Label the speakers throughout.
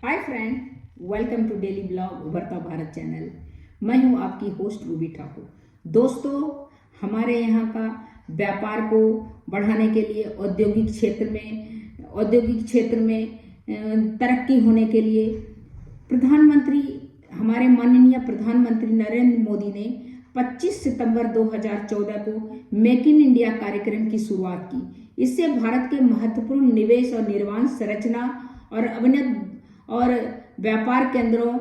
Speaker 1: Hi friend, welcome to daily blog Ubharta Bharat channel. मैं हूं आपकी होस्ट रूबी ठाकुर। दोस्तों, हमारे यहाँ का व्यापार को बढ़ाने के लिए औद्योगिक क्षेत्र में तरक्की होने के लिए हमारे माननीय प्रधानमंत्री नरेंद्र मोदी ने 25 सितंबर 2014 को मेक इन इंडिया कार्यक्रम की शुरुआत की। इससे भारत के महत्वपूर्ण निवेश और निर्माण संरचना और व्यापार केंद्रों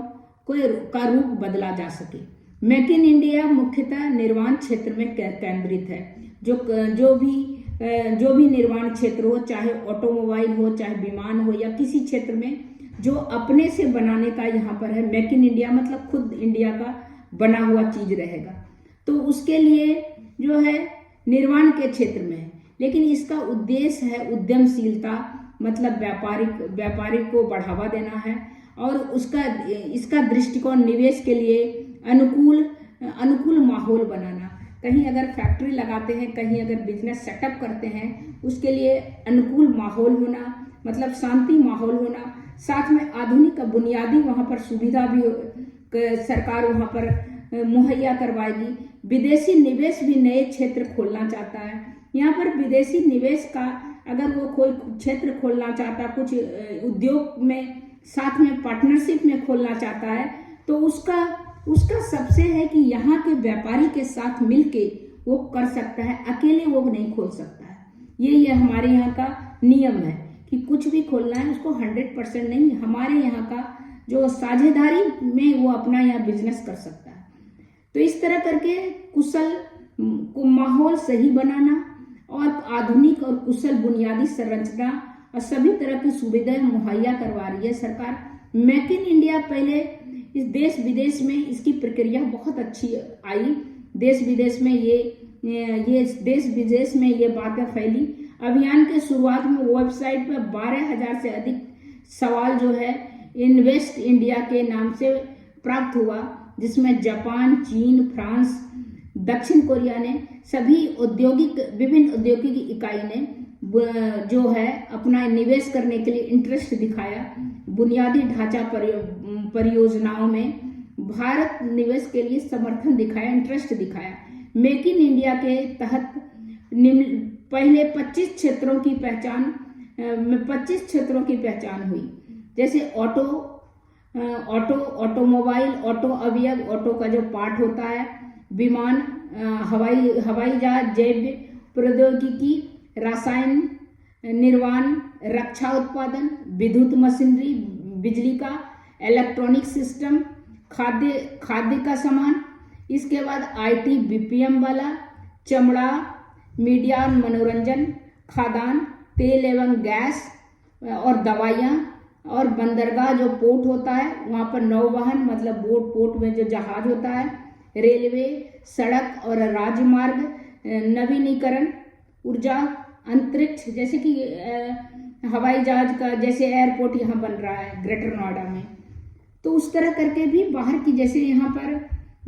Speaker 1: का रूप बदला जा सके। मेक इन इंडिया मुख्यतः निर्माण क्षेत्र में केंद्रित है। जो भी निर्माण क्षेत्र हो, चाहे ऑटोमोबाइल हो, चाहे विमान हो, या किसी क्षेत्र में जो अपने से बनाने का यहाँ पर है। मेक इन इंडिया मतलब खुद इंडिया का बना हुआ चीज रहेगा। तो उसके लिए जो है निर्माण के क्षेत्र में है, लेकिन इसका उद्देश्य है उद्यमशीलता, मतलब व्यापारिक को बढ़ावा देना है और इसका दृष्टिकोण निवेश के लिए अनुकूल माहौल बनाना। कहीं अगर फैक्ट्री लगाते हैं, कहीं अगर बिजनेस सेटअप करते हैं, उसके लिए अनुकूल माहौल होना, मतलब शांति माहौल होना। साथ में आधुनिक बुनियादी वहाँ पर सुविधा भी सरकार वहाँ पर मुहैया करवाएगी। विदेशी निवेश भी नए क्षेत्र खोलना चाहता है। यहाँ पर विदेशी निवेश का अगर वो कोई क्षेत्र खोलना चाहता, कुछ उद्योग में साथ में पार्टनरशिप में खोलना चाहता है, तो उसका सबसे है कि यहाँ के व्यापारी के साथ मिलके वो कर सकता है, अकेले वो नहीं खोल सकता है। ये हमारे यहाँ का नियम है कि कुछ भी खोलना है उसको 100% नहीं, हमारे यहाँ का जो साझेदारी में वो अपना यहाँ बिजनेस कर सकता है। तो इस तरह करके माहौल सही बनाना और आधुनिक और कुशल बुनियादी संरचना और सभी तरह की सुविधाएं मुहैया करवा रही है सरकार। मेक इन इंडिया पहले इस देश विदेश में इसकी प्रक्रिया बहुत अच्छी आई। देश विदेश में ये बातें फैली। अभियान के शुरुआत में वेबसाइट पर 12,000 से अधिक सवाल जो है इन्वेस्ट इंडिया के नाम से प्राप्त हुआ, जिसमें जापान, चीन, फ्रांस, दक्षिण कोरिया ने विभिन्न औद्योगिक इकाई ने जो है अपना निवेश करने के लिए इंटरेस्ट दिखाया। बुनियादी ढांचा परियोजनाओं में भारत निवेश के लिए समर्थन दिखाया, इंटरेस्ट दिखाया। मेक इन इंडिया के तहत पहले 25 क्षेत्रों की पहचान हुई, जैसे ऑटोमोबाइल, ऑटो अवयव, ऑटो का जो पार्ट होता है, विमान, हवाई जहाज, जैव प्रौद्योगिकी, रसायन निर्माण, रक्षा उत्पादन, विद्युत मशीनरी, बिजली का, इलेक्ट्रॉनिक सिस्टम, खाद्य का सामान। इसके बाद आईटी, बीपीएम वाला, चमड़ा, मीडिया और मनोरंजन, खाद्यान्न, तेल एवं गैस और दवाइयाँ, और बंदरगाह जो पोर्ट होता है वहाँ पर नौवहन, मतलब पोर्ट में जो जहाज होता है, रेलवे, सड़क और राजमार्ग, नवीनीकरण, ऊर्जा, अंतरिक्ष, जैसे कि हवाई जहाज का जैसे एयरपोर्ट यहाँ बन रहा है ग्रेटर नोएडा में। तो उस तरह करके भी बाहर की, जैसे यहाँ पर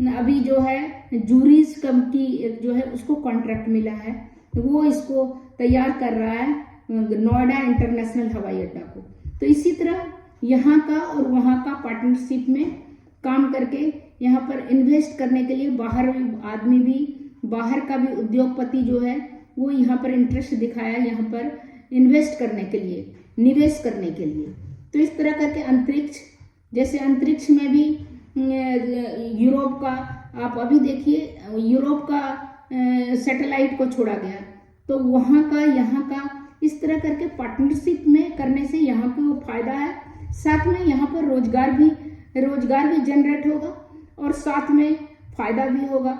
Speaker 1: अभी जो है जूरीज कंपनी जो है उसको कॉन्ट्रैक्ट मिला है, वो इसको तैयार कर रहा है नोएडा इंटरनेशनल हवाई अड्डा को। तो इसी तरह यहाँ का और वहाँ का पार्टनरशिप में काम करके यहाँ पर इन्वेस्ट करने के लिए बाहर का भी उद्योगपति जो है वो यहाँ पर इंटरेस्ट दिखाया, यहाँ पर इन्वेस्ट करने के लिए, निवेश करने के लिए। तो इस तरह करके अंतरिक्ष में भी यूरोप का, आप अभी देखिए यूरोप का सैटेलाइट को छोड़ा गया, तो वहाँ का यहाँ का इस तरह करके पार्टनरशिप में करने से यहाँ को फायदा है। साथ में यहाँ पर रोजगार भी जनरेट होगा और साथ में फायदा भी होगा।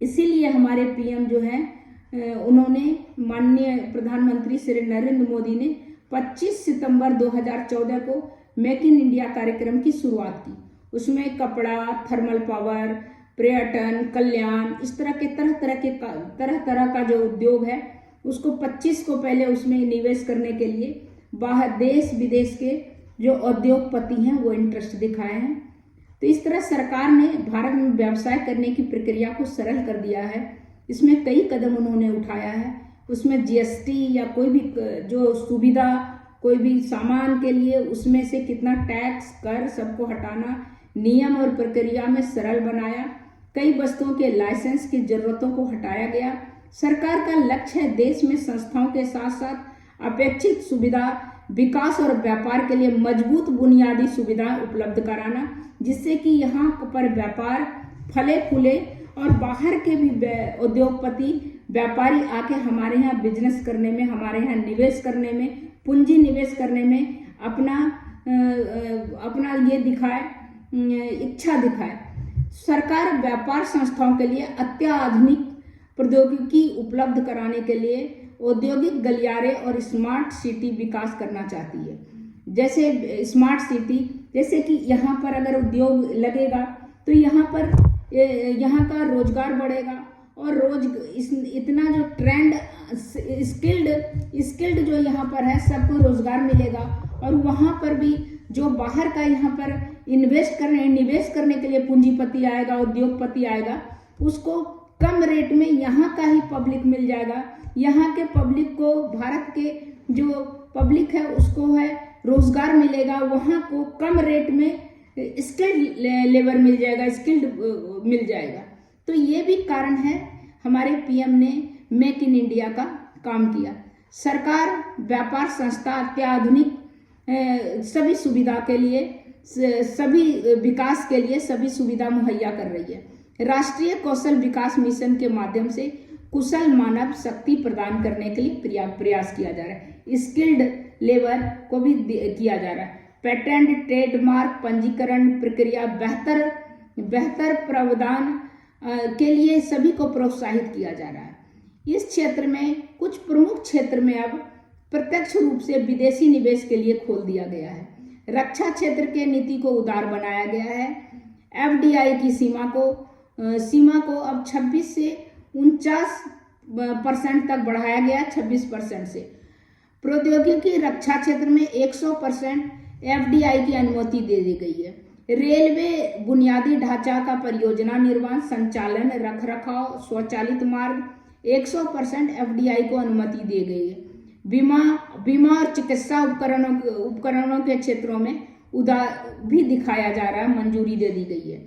Speaker 1: इसीलिए हमारे पीएम जो है उन्होंने, माननीय प्रधानमंत्री श्री नरेंद्र मोदी ने 25 सितंबर 2014 को मेक इन इंडिया कार्यक्रम की शुरुआत की। उसमें कपड़ा, थर्मल पावर, पर्यटन, कल्याण, इस तरह के तरह का जो उद्योग है उसको 25 को पहले उसमें निवेश करने के लिए बाहर देश विदेश के जो उद्योगपति हैं वो इंटरेस्ट दिखाए हैं। तो इस तरह सरकार ने भारत में व्यवसाय करने की प्रक्रिया को सरल कर दिया है। इसमें कई कदम उन्होंने उठाया है। उसमें जीएसटी या कोई भी जो सुविधा कोई भी सामान के लिए उसमें से कितना टैक्स कर सबको हटाना, नियम और प्रक्रिया में सरल बनाया। कई वस्तुओं के लाइसेंस की जरूरतों को हटाया गया। सरकार का लक्ष्य है देश में संस्थाओं के साथ साथ अपेक्षित सुविधा, विकास और व्यापार के लिए मजबूत बुनियादी सुविधाएं उपलब्ध कराना, जिससे कि यहाँ पर व्यापार फले फूले और बाहर के भी उद्योगपति व्यापारी आके हमारे यहाँ बिजनेस करने में, हमारे यहाँ निवेश करने में, पूंजी निवेश करने में अपना ये दिखाए, इच्छा दिखाए। सरकार व्यापार संस्थाओं के लिए अत्याधुनिक प्रौद्योगिकी उपलब्ध कराने के लिए औद्योगिक गलियारे और स्मार्ट सिटी विकास करना चाहती है। जैसे स्मार्ट सिटी, जैसे कि यहाँ पर अगर उद्योग लगेगा तो यहाँ का रोजगार बढ़ेगा और इतना जो ट्रेंड स्किल्ड जो यहाँ पर है सबको रोजगार मिलेगा और वहाँ पर भी जो बाहर का यहाँ पर निवेश करने के लिए पूंजीपति आएगा, उद्योगपति आएगा, उसको कम रेट में यहाँ का ही पब्लिक मिल जाएगा। यहाँ के पब्लिक को, भारत के जो पब्लिक है उसको है रोजगार मिलेगा, वहाँ को कम रेट में स्किल्ड लेबर मिल जाएगा, स्किल्ड मिल जाएगा। तो ये भी कारण है हमारे पीएम ने मेक इन इंडिया का काम किया। सरकार व्यापार संस्था अत्याधुनिक सभी सुविधा के लिए, सभी विकास के लिए सभी सुविधा मुहैया कर रही है। राष्ट्रीय कौशल विकास मिशन के माध्यम से कुशल मानव शक्ति प्रदान करने के लिए प्रयास किया जा रहा है। स्किल्ड लेबर को भी किया जा रहा है। पेटेंट, ट्रेडमार्क, पंजीकरण प्रक्रिया बेहतर प्रावधान के लिए सभी को प्रोत्साहित किया जा रहा है। इस क्षेत्र में कुछ प्रमुख क्षेत्र में अब प्रत्यक्ष रूप से विदेशी निवेश के लिए खोल दिया गया है। रक्षा क्षेत्र के नीति को उदार बनाया गया है। एफडीआई की सीमा को अब 26 से 49% तक बढ़ाया गया, 26% से। प्रौद्योगिकी रक्षा क्षेत्र में 100% एफडीआई की अनुमति दे दी गई है। रेलवे बुनियादी ढांचा का परियोजना निर्माण, संचालन, रखरखाव, स्वचालित मार्ग 100% एफडीआई को अनुमति दी गई है। बीमा और चिकित्सा उपकरणों के क्षेत्रों में भी दिखाया जा रहा है, मंजूरी दे दी गई है।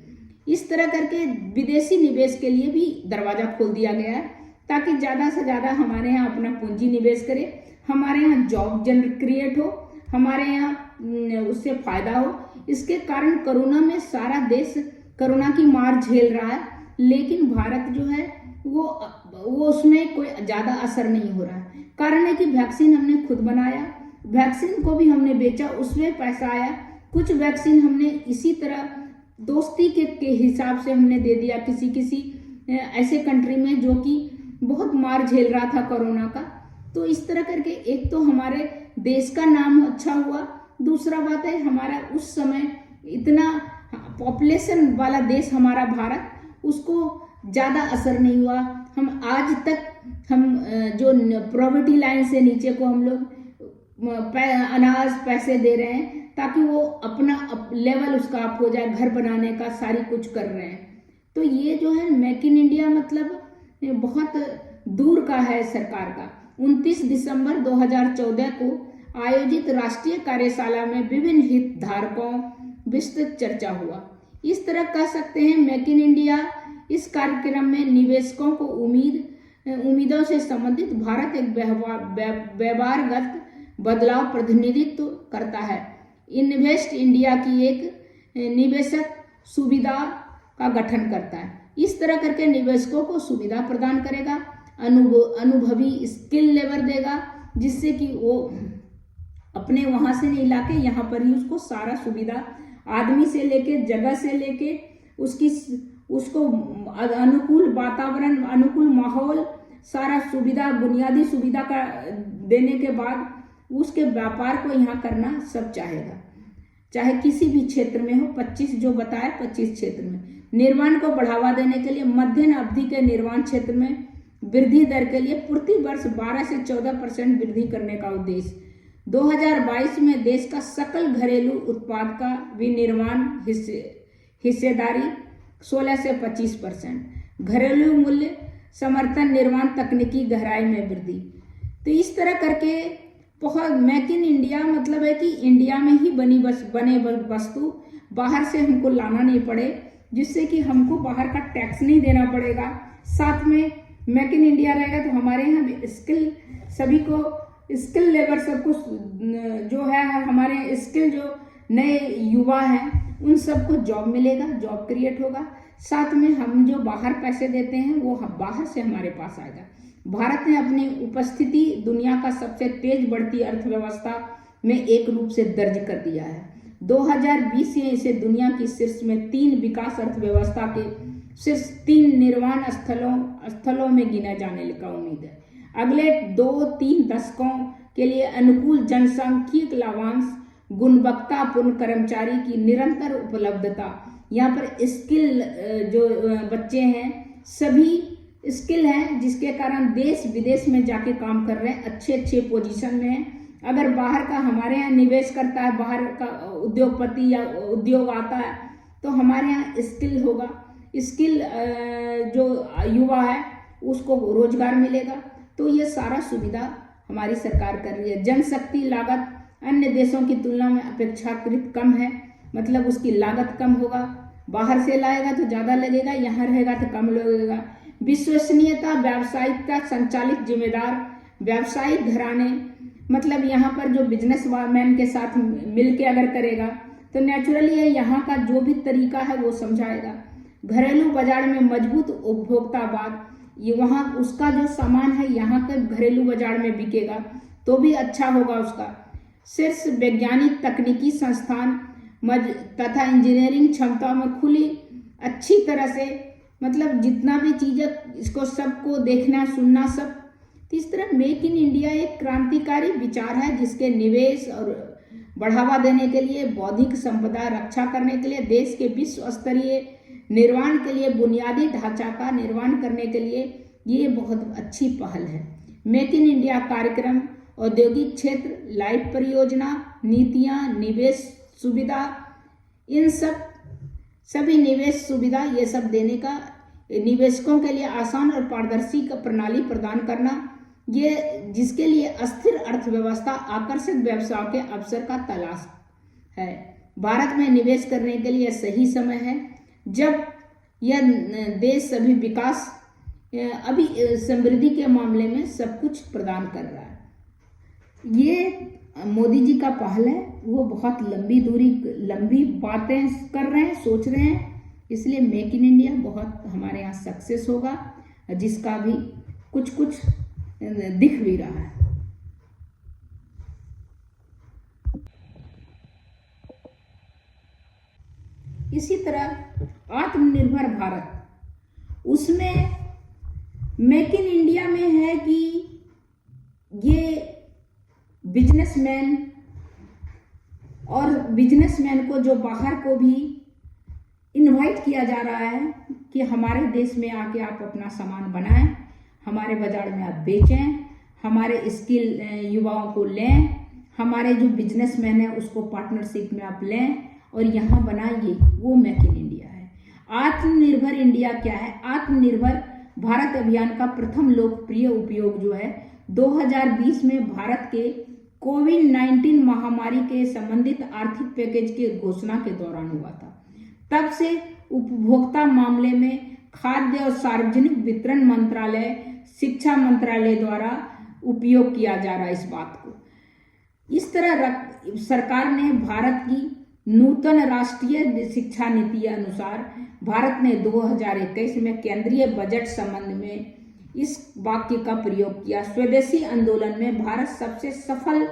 Speaker 1: इस तरह करके विदेशी निवेश के लिए भी दरवाजा खोल दिया गया है ताकि ज़्यादा से ज़्यादा हमारे यहाँ अपना पूंजी निवेश करे, हमारे यहाँ जॉब क्रिएट हो, हमारे यहाँ उससे फायदा हो। इसके कारण कोरोना में सारा देश कोरोना की मार झेल रहा है, लेकिन भारत जो है वो उसमें कोई ज़्यादा असर नहीं हो रहा है। कारण है कि वैक्सीन हमने खुद बनाया, वैक्सीन को भी हमने बेचा, उसमें पैसा आया। कुछ वैक्सीन हमने इसी तरह दोस्ती के हिसाब से हमने दे दिया किसी ऐसे कंट्री में जो कि बहुत मार झेल रहा था कोरोना का। तो इस तरह करके एक तो हमारे देश का नाम अच्छा हुआ, दूसरा बात है हमारा उस समय इतना पॉपुलेशन वाला देश हमारा भारत, उसको ज़्यादा असर नहीं हुआ। हम आज तक जो पॉवर्टी लाइन से नीचे को हम लोग अनाज पैसे दे रहे हैं ताकि वो अपना लेवल उसका अप हो जाए, घर बनाने का सारी कुछ कर रहे हैं। तो ये जो है मेक इन इंडिया मतलब बहुत दूर का है सरकार का। 29 दिसंबर 2014 को आयोजित राष्ट्रीय कार्यशाला में विभिन्न हितधारकों विस्तृत चर्चा हुआ। इस तरह कह सकते हैं मेक इन इंडिया इस कार्यक्रम में निवेशकों को उम्मीदों से संबंधित भारत एक व्यवहारगत बदलाव प्रतिनिधित्व करता है। इन्वेस्ट इंडिया की एक निवेशक सुविधा का गठन करता है। इस तरह करके निवेशकों को सुविधा प्रदान करेगा, अनुभवी स्किल लेबर देगा, जिससे कि वो अपने वहाँ से नहीं लाके यहाँ पर ही उसको सारा सुविधा, आदमी से लेके, जगह से लेके, उसको अनुकूल वातावरण, अनुकूल माहौल, सारा सुविधा, बुनियादी सुविधा का देने के बाद उसके व्यापार को यहाँ करना सब चाहेगा, चाहे किसी भी क्षेत्र में हो। 25 जो बताया 25 क्षेत्र में। निर्माण को बढ़ावा देने के लिए मध्यम अवधि के निर्माण क्षेत्र में वृद्धि दर के लिए प्रति वर्ष 12 से 14% वृद्धि करने का उद्देश्य। 2022 में देश का सकल घरेलू उत्पाद का विनिर्माण हिस्सेदारी 16 से 25%। घरेलू मूल्य समर्थन निर्माण तकनीकी गहराई में वृद्धि। तो इस तरह करके बहुत मेक इन इंडिया मतलब है कि इंडिया में ही बने वस्तु बाहर से हमको लाना नहीं पड़े, जिससे कि हमको बाहर का टैक्स नहीं देना पड़ेगा। साथ में मेक इन इंडिया रहेगा तो हमारे यहाँ स्किल सभी को स्किल लेबर सबको जो है हमारे स्किल जो नए युवा हैं उन सबको जॉब मिलेगा, जॉब क्रिएट होगा। साथ में हम जो बाहर पैसे देते हैं वो बाहर से हमारे पास आएगा। भारत ने अपनी उपस्थिति दुनिया का सबसे तेज बढ़ती अर्थव्यवस्था में एक रूप से दर्ज कर दिया है। 2020 में इसे दुनिया की शीर्ष में 3 विकास अर्थव्यवस्था के शीर्ष 3 निर्माण स्थलों में गिना जाने का उम्मीद है। अगले 2-3 दशकों के लिए अनुकूल जनसांख्यिक लाभांश, गुणवत्तापूर्ण कर्मचारी की निरंतर उपलब्धता, यहाँ पर स्किल जो बच्चे हैं सभी स्किल हैं जिसके कारण देश विदेश में जाके काम कर रहे हैं, अच्छे पोजीशन में हैं। अगर बाहर का हमारे यहाँ निवेश करता है, बाहर का उद्योगपति या उद्योग आता है तो हमारे यहाँ स्किल होगा, स्किल जो युवा है उसको रोजगार मिलेगा। तो ये सारा सुविधा हमारी सरकार कर रही है। जनशक्ति लागत अन्य देशों की तुलना में अपेक्षाकृत कम है, मतलब उसकी लागत कम होगा। बाहर से लाएगा तो ज़्यादा लगेगा, यहाँ रहेगा तो कम लगेगा। विश्वसनीयता, व्यावसायिकता, संचालित जिम्मेदार व्यावसायिक घराने, मतलब यहाँ पर जो बिजनेसमैन के साथ मिलके अगर करेगा तो नेचुरली है यहाँ का जो भी तरीका है वो समझाएगा। घरेलू बाजार में मजबूत उपभोक्तावाद, ये वहाँ उसका जो सामान है यहाँ के घरेलू बाजार में बिकेगा तो भी अच्छा होगा उसका। शीर्ष वैज्ञानिक तकनीकी संस्थान तथा इंजीनियरिंग क्षमता में खुली अच्छी तरह से, मतलब जितना भी चीज़ें इसको सबको देखना सुनना सब। तो इस तरह मेक इन इंडिया एक क्रांतिकारी विचार है जिसके निवेश और बढ़ावा देने के लिए, बौद्धिक संपदा रक्षा करने के लिए, देश के विश्व स्तरीय निर्माण के लिए, बुनियादी ढांचा का निर्माण करने के लिए ये बहुत अच्छी पहल है। मेक इन इंडिया कार्यक्रम औद्योगिक क्षेत्र, लाइफ परियोजना, नीतियाँ, निवेश सुविधा, इन सभी निवेश सुविधा ये सब देने का, निवेशकों के लिए आसान और पारदर्शी प्रणाली प्रदान करना, ये जिसके लिए अस्थिर अर्थव्यवस्था, आकर्षक व्यवसायों के अवसर का तलाश है। भारत में निवेश करने के लिए सही समय है जब यह देश सभी विकास अभी समृद्धि के मामले में सब कुछ प्रदान कर रहा है। ये मोदी जी का पहल है, वो बहुत लंबी बातें कर रहे हैं, सोच रहे हैं, इसलिए मेक इन इंडिया बहुत हमारे यहाँ सक्सेस होगा, जिसका भी कुछ दिख भी रहा है। इसी तरह आत्मनिर्भर भारत, उसमें मेक इन इंडिया में है कि ये बिजनेसमैन को जो बाहर को भी इनवाइट किया जा रहा है कि हमारे देश में आके आप अपना सामान बनाएं, हमारे बाजार में आप बेचें, हमारे स्किल युवाओं को लें, हमारे जो बिजनेसमैन है उसको पार्टनरशिप में आप लें और यहाँ बनाइए, वो मेक इन इंडिया है। आत्मनिर्भर इंडिया क्या है? आत्मनिर्भर भारत अभियान का प्रथम लोकप्रिय उपयोग जो है 2020 में भारत के कोविड-19 महामारी के संबंधित आर्थिक पैकेज के घोषणा के दौरान हुआ था। तब से उपभोक्ता मामले में खाद्य और सार्वजनिक वितरण मंत्रालय, शिक्षा मंत्रालय द्वारा उपयोग किया जा रहा है इस बात को। इस तरह सरकार ने भारत की नूतन राष्ट्रीय शिक्षा नीति अनुसार भारत ने 2021 में केंद्रीय बजट संबंध में इस वाक्य का प्रयोग किया। स्वदेशी आंदोलन में भारत सबसे सफल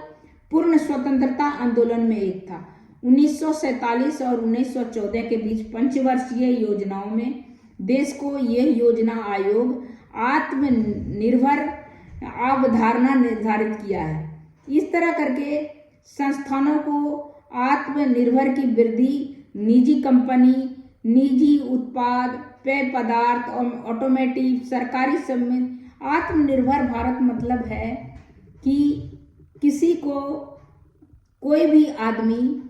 Speaker 1: पूर्ण स्वतंत्रता आंदोलन में एक था। 1947 और 1914 के बीच पंचवर्षीय योजनाओं में देश को यह योजना आयोग आत्मनिर्भर अवधारणा निर्धारित किया है। इस तरह करके संस्थानों को आत्मनिर्भर की वृद्धि, निजी कंपनी, निजी उत्पाद, पेय पदार्थ और ऑटोमेटिव, सरकारी समिति। आत्मनिर्भर भारत मतलब है कि किसी को, कोई भी आदमी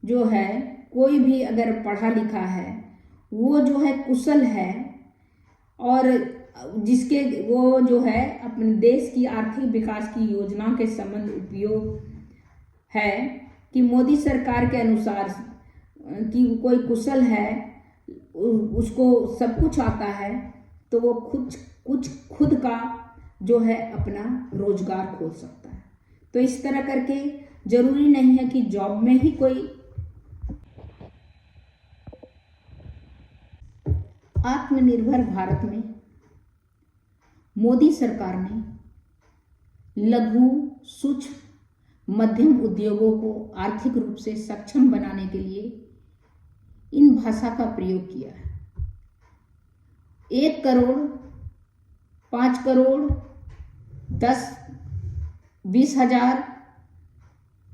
Speaker 1: जो है, कोई भी अगर पढ़ा लिखा है, वो जो है कुशल है और जिसके वो जो है अपने देश की आर्थिक विकास की योजना के संबंध उपयोग है कि मोदी सरकार के अनुसार कि कोई कुशल है, उसको सब कुछ आता है, तो वो खुद का जो है अपना रोजगार खोल सकता है। तो इस तरह करके जरूरी नहीं है कि जॉब में ही कोई आत्मनिर्भर भारत में मोदी सरकार ने लघु, सूक्ष्म, मध्यम उद्योगों को आर्थिक रूप से सक्षम बनाने के लिए इन भाषा का प्रयोग किया है। 1 करोड़, 5 करोड़, 10, 20,000,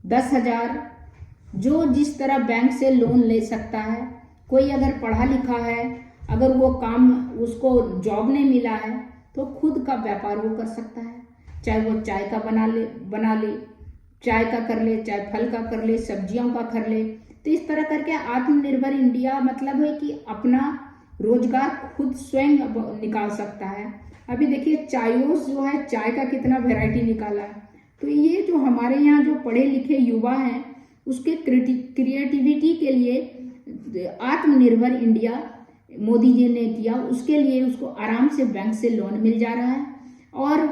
Speaker 1: 10,000, जो जिस तरह बैंक से लोन ले सकता है। कोई अगर पढ़ा लिखा है, अगर वो काम उसको जॉब नहीं मिला है, तो खुद का व्यापार वो कर सकता है। चाहे वो चाय का बना ले, चाय का कर ले, चाहे फल का कर ले, सब्जियों का कर ले। तो इस तरह करके आत्मनिर्भर इंडिया मतलब है कि अपना रोजगार खुद स्वयं निकाल सकता है। अभी देखिए चायोस जो है, चाय का कितना वैरायटी निकाला है। तो ये जो हमारे यहाँ जो पढ़े लिखे युवा हैं, उसके क्रिएटिविटी के लिए आत्मनिर्भर इंडिया मोदी जी ने किया। उसके लिए उसको आराम से बैंक से लोन मिल जा रहा है, और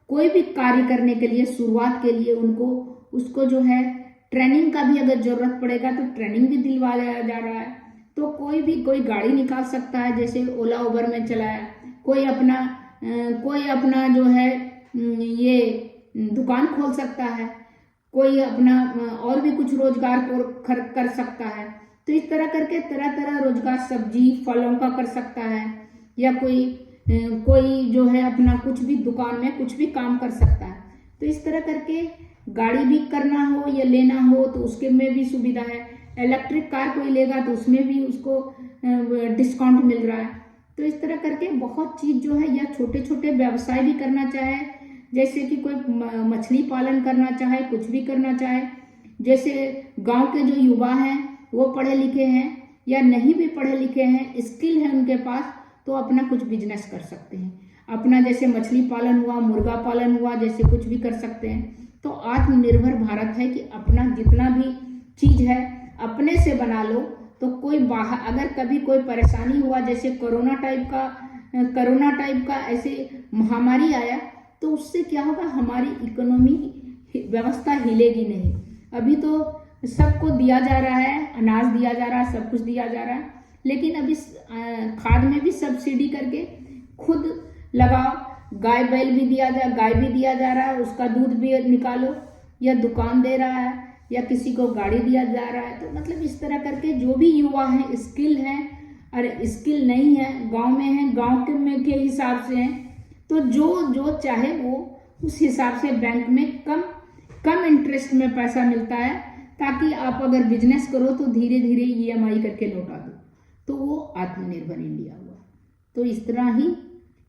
Speaker 1: कोई भी कार्य करने के लिए शुरुआत के लिए उसको जो है ट्रेनिंग का भी अगर जरूरत पड़ेगा तो ट्रेनिंग भी दिलवाया जा रहा है। तो कोई गाड़ी निकाल सकता है, जैसे ओला उबर में चलाया, कोई अपना जो है ये दुकान खोल सकता है, कोई अपना और भी कुछ रोजगार को कर सकता है। तो इस तरह करके तरह तरह रोजगार, सब्जी फलों का कर सकता है, या कोई जो है अपना कुछ भी दुकान में कुछ भी काम कर सकता है। तो इस तरह करके गाड़ी भी करना हो या लेना हो तो उसके में भी सुविधा है। इलेक्ट्रिक कार कोई लेगा तो उसमें भी उसको डिस्काउंट मिल रहा है। तो इस तरह करके बहुत चीज़ जो है, या छोटे छोटे व्यवसाय भी करना चाहे, जैसे कि कोई मछली पालन करना चाहे, कुछ भी करना चाहे। जैसे गांव के जो युवा हैं वो पढ़े लिखे हैं या नहीं भी पढ़े लिखे हैं, स्किल है उनके पास, तो अपना कुछ बिजनेस कर सकते हैं। अपना जैसे मछली पालन हुआ, मुर्गा पालन हुआ, जैसे कुछ भी कर सकते हैं। तो आत्मनिर्भर भारत है कि अपना जितना भी चीज़ है अपने से बना लो। तो कोई बाहर अगर कभी कोई परेशानी हुआ, जैसे कोरोना टाइप का ऐसे महामारी आया, तो उससे क्या होगा, हमारी इकोनॉमी व्यवस्था हिलेगी नहीं। अभी तो सबको दिया जा रहा है, अनाज दिया जा रहा है, सब कुछ दिया जा रहा है, लेकिन अभी खाद में भी सब्सिडी करके खुद लगाओ। गाय भी दिया जा रहा है, उसका दूध भी निकालो, या दुकान दे रहा है, या किसी को गाड़ी दिया जा रहा है। तो मतलब इस तरह करके जो भी युवा हैं, स्किल हैं, अरे स्किल नहीं है, गांव में है, गांव के हिसाब से हैं, तो जो चाहे वो उस हिसाब से बैंक में कम इंटरेस्ट में पैसा मिलता है, ताकि आप अगर बिजनेस करो तो धीरे धीरे EMI करके लौटा दो। तो वो आत्मनिर्भर इंडिया हुआ। तो इस तरह ही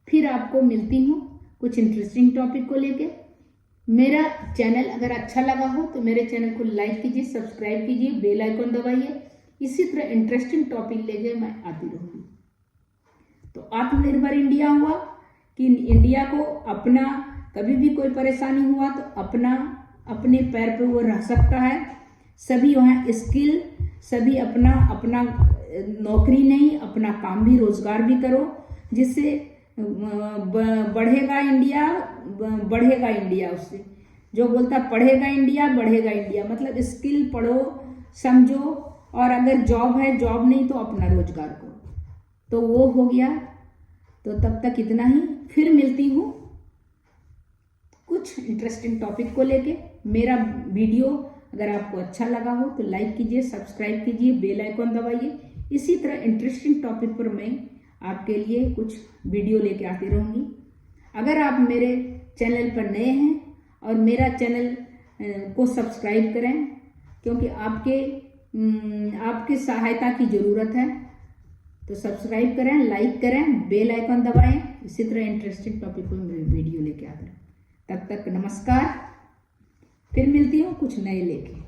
Speaker 1: फिर आपको मिलती हूँ कुछ इंटरेस्टिंग टॉपिक को लेके। मेरा चैनल अगर अच्छा लगा हो तो मेरे चैनल को लाइक कीजिए, सब्सक्राइब कीजिए, बेल आइकन दबाइए। इसी तरह इंटरेस्टिंग टॉपिक लेके मैं आती रहूँगी। तो आत्मनिर्भर इंडिया हुआ कि इंडिया को अपना कभी भी कोई परेशानी हुआ तो अपने पैर पे वो रह सकता है। सभी वहाँ स्किल, सभी अपना नौकरी नहीं, अपना काम भी, रोजगार भी करो, जिससे बढ़ेगा इंडिया। उससे जो बोलता पढ़ेगा इंडिया, बढ़ेगा इंडिया, मतलब स्किल पढ़ो, समझो, और अगर जॉब है, जॉब नहीं तो अपना रोजगार करो। तो वो हो गया। तो तब तक इतना ही, फिर मिलती हूँ कुछ इंटरेस्टिंग टॉपिक को लेके। मेरा वीडियो अगर आपको अच्छा लगा हो तो लाइक कीजिए, सब्सक्राइब कीजिए, बेल आइकन दबाइए। इसी तरह इंटरेस्टिंग टॉपिक पर मैं आपके लिए कुछ वीडियो लेके आती रहूँगी। अगर आप मेरे चैनल पर नए हैं और मेरा चैनल को सब्सक्राइब करें, क्योंकि आपके सहायता की ज़रूरत है। तो सब्सक्राइब करें, लाइक करें, बेल आइकन दबाएं। इसी तरह इंटरेस्टिंग टॉपिक पर वीडियो लेके आते हैं। तब तक नमस्कार, फिर मिलती हूँ कुछ नए लेके।